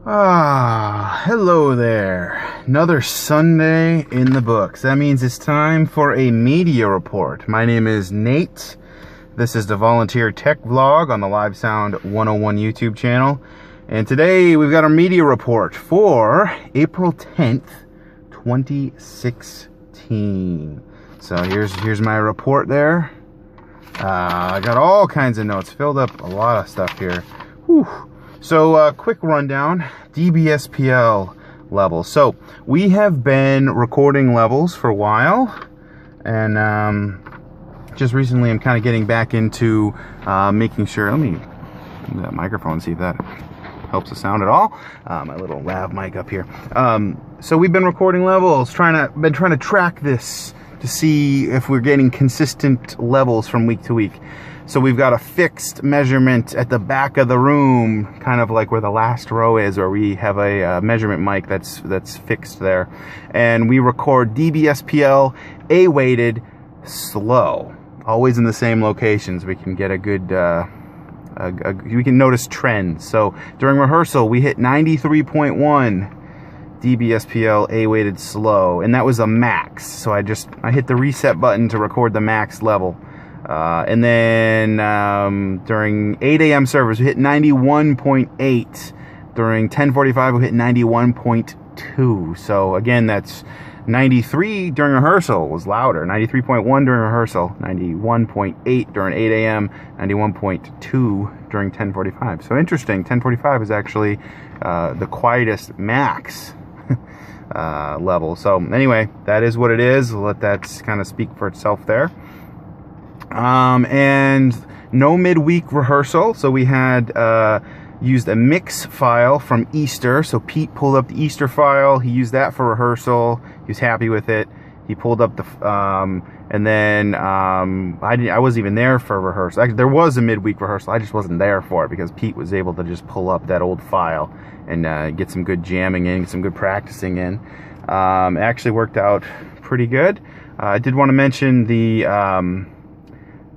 Hello there. Another Sunday in the books. That means it's time for a media report. My name is Nate. This is the Volunteer Tech Vlog on the Live Sound 101 YouTube channel. And today we've got our media report for April 10th, 2016. So here's my report there. I got all kinds of notes, filled up a lot of stuff here. Whew. So, quick rundown, dB-SPL levels. So, we have been recording levels for a while, and just recently I'm kind of getting back into making sure, let me move that microphone, see if that helps the sound at all. My little lav mic up here. So we've been recording levels, been trying to track this to see if we're getting consistent levels from week to week. So we've got a fixed measurement at the back of the room, kind of like where the last row is, where we have a measurement mic that's fixed there. And we record dB-SPL, A-weighted, slow. Always in the same locations. We can get a good, we can notice trends. So during rehearsal, we hit 93.1 dB-SPL, A-weighted, slow. And that was a max. So I hit the reset button to record the max level. And then during 8 a.m. service, we hit 91.8. During 10:45, we hit 91.2. So again, that's 93 during rehearsal was louder. 93.1 during rehearsal, 91.8 during 8 a.m., 91.2 during 10:45. So interesting. 10:45 is actually the quietest max level. So anyway, that is what it is. We'll let that kind of speak for itself there. And no midweek rehearsal. So we had used a mix file from Easter. So Pete pulled up the Easter file. He used that for rehearsal. He was happy with it. He pulled up the and then I wasn't even there for rehearsal. Actually, there was a midweek rehearsal. I just wasn't there for it because Pete was able to just pull up that old file and get some good jamming in, some good practicing in. It actually worked out pretty good. I did want to mention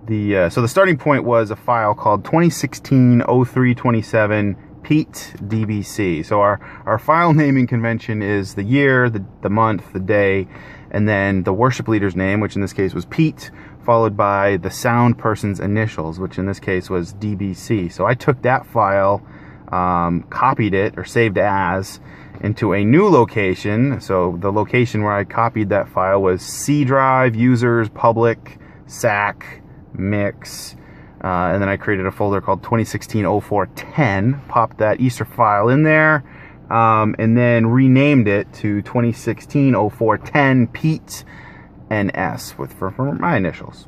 so the starting point was a file called 2016-0327 Pete DBC. So our file naming convention is the year, the month, the day, and then the worship leader's name, which in this case was Pete, followed by the sound person's initials, which in this case was DBC. So I took that file, copied it, or saved as, into a new location. So the location where I copied that file was C drive, users, public, SAC, mix, and then I created a folder called 2016-0410, popped that Easter file in there, and then renamed it to 2016-0410 Pete NS for my initials.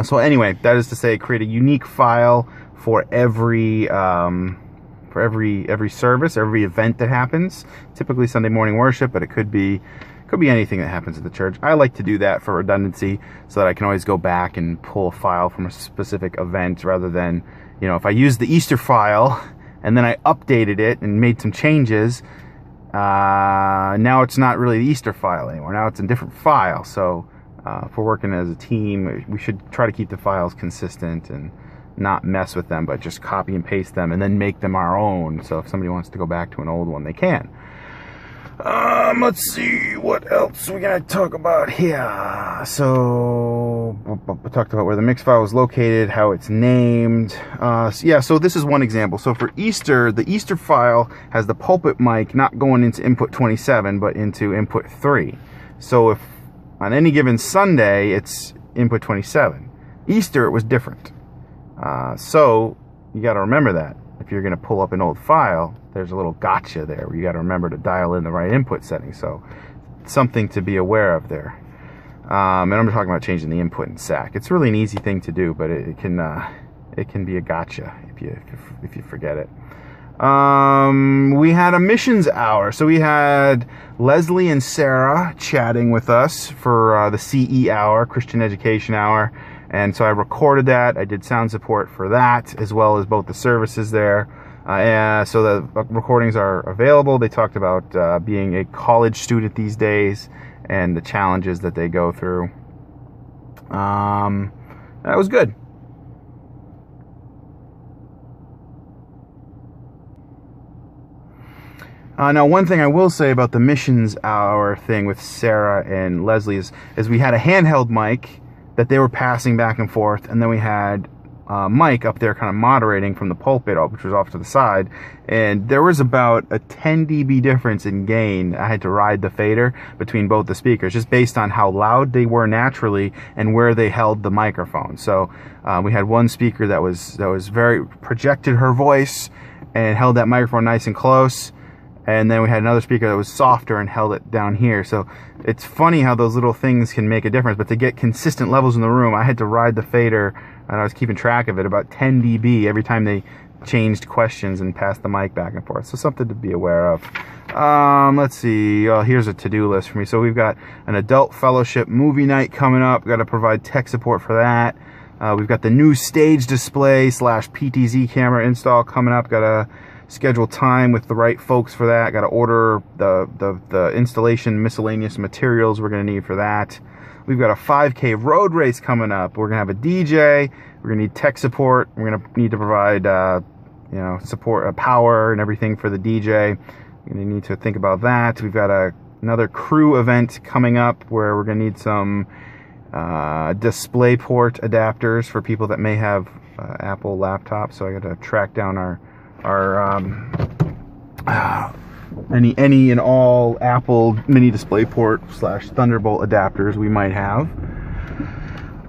So anyway, that is to say, create a unique file for every service, every event that happens. Typically Sunday morning worship, but it could be anything that happens at the church. I like to do that for redundancy so that I can always go back and pull a file from a specific event rather than, if I use the Easter file and then I updated it and made some changes, now it's not really the Easter file anymore. Now it's a different file. So if we're working as a team, we should try to keep the files consistent and not mess with them, but just copy and paste them and then make them our own. So if somebody wants to go back to an old one, they can. Let's see, what else we gonna talk about here? So, we talked about where the mix file was located, how it's named. Yeah, so this is one example. So for Easter, the Easter file has the pulpit mic not going into input 27, but into input 3. So if on any given Sunday, it's input 27. Easter, it was different. So you gotta remember that. If you're gonna pull up an old file, there's a little gotcha there where you got to remember to dial in the right input setting. So something to be aware of there. And I'm talking about changing the input in SAC. It's really an easy thing to do, but it can be a gotcha if you forget it. We had a missions hour. So we had Leslie and Sarah chatting with us for the CE hour, Christian Education Hour. And so I recorded that. I did sound support for that, as well as both the services there. So the recordings are available. They talked about being a college student these days and the challenges that they go through. That was good. Now, one thing I will say about the missions hour thing with Sarah and Leslie is we had a handheld mic that they were passing back and forth, and then we had Mike up there kind of moderating from the pulpit, which was off to the side, and there was about a 10 dB difference in gain. I had to ride the fader between both the speakers just based on how loud they were naturally and where they held the microphone. So we had one speaker that was very projected her voice and held that microphone nice and close, and then we had another speaker that was softer and held it down here. So it's funny how those little things can make a difference, but to get consistent levels in the room, I had to ride the fader, and I was keeping track of it, about 10 dB every time they changed questions and passed the mic back and forth. So something to be aware of. Let's see. Oh, here's a to-do list for me. So we've got an adult fellowship movie night coming up. Got to provide tech support for that. We've got the new stage display / PTZ camera install coming up. Got to schedule time with the right folks for that. Got to order the installation miscellaneous materials we're going to need for that. We've got a 5K road race coming up. We're going to have a DJ. We're going to need tech support. We're going to need to provide, support, power and everything for the DJ. We're going to need to think about that. We've got another crew event coming up where we're going to need some DisplayPort adapters for people that may have Apple laptops. So I got to track down our any and all Apple mini DisplayPort / Thunderbolt adapters we might have.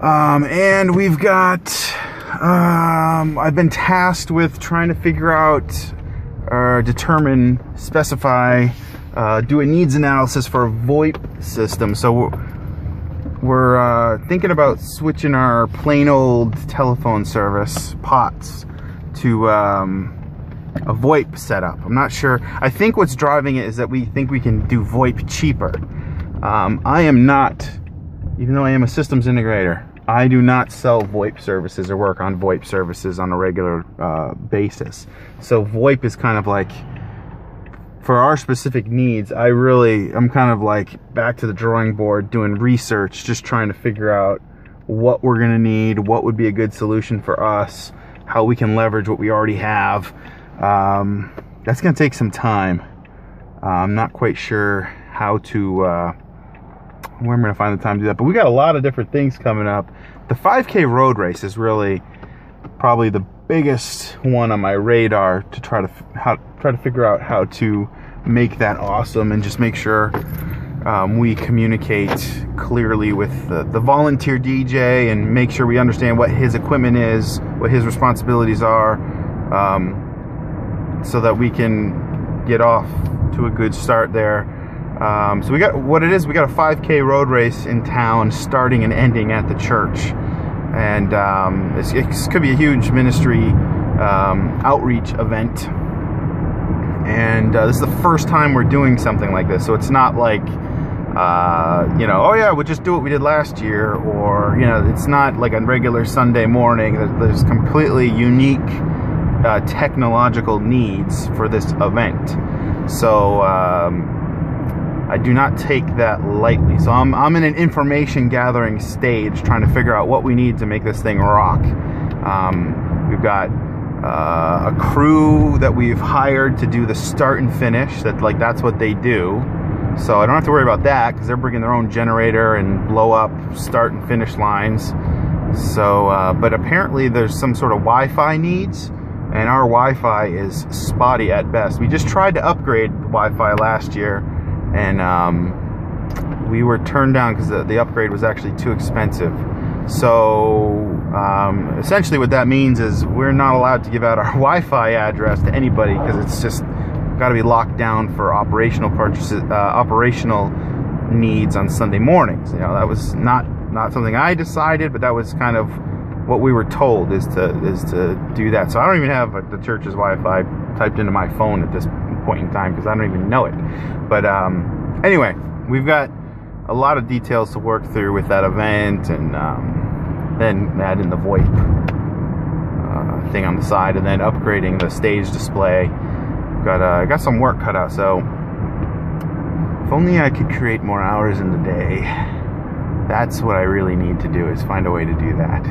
And we've got, I've been tasked with trying to figure out, determine, specify, do a needs analysis for a VoIP system. So we're thinking about switching our plain old telephone service, POTS, to a VoIP setup. I'm not sure. I think what's driving it is that we think we can do VoIP cheaper. I am not, even though I am a systems integrator, I do not sell VoIP services or work on VoIP services on a regular basis. So VoIP is kind of like, for our specific needs, I'm kind of like back to the drawing board doing research, just trying to figure out what we're going to need, what would be a good solution for us, how we can leverage what we already have. That's going to take some time. I'm not quite sure how to, where I'm going to find the time to do that. But we got a lot of different things coming up. The 5K road race is really probably the biggest one on my radar to try to figure out how to make that awesome and just make sure we communicate clearly with the volunteer DJ and make sure we understand what his equipment is, what his responsibilities are, so that we can get off to a good start there. So we got a 5K road race in town starting and ending at the church, and it could be a huge ministry outreach event, and this is the first time we're doing something like this, so it's not like oh yeah, we'll just do what we did last year, or it's not like a regular Sunday morning. There's completely unique technological needs for this event, so I do not take that lightly. So I'm in an information gathering stage, trying to figure out what we need to make this thing rock. We've got a crew that we've hired to do the start and finish. That's what they do. So I don't have to worry about that because they're bringing their own generator and blow up start and finish lines. So, but apparently there's some sort of Wi-Fi needs, and our Wi-Fi is spotty at best. We just tried to upgrade the Wi-Fi last year, and we were turned down because the upgrade was actually too expensive. So essentially what that means is we're not allowed to give out our Wi-Fi address to anybody because it's just got to be locked down for operational purchases, operational needs on Sunday mornings. That was not something I decided, but that was kind of what we were told is to do that. So I don't even have the church's Wi-Fi typed into my phone at this point in time because I don't even know it. But anyway, we've got a lot of details to work through with that event, and then add in the VoIP thing on the side, and then upgrading the stage display. Got some work cut out. So if only I could create more hours in the day. That's what I really need to do, is find a way to do that.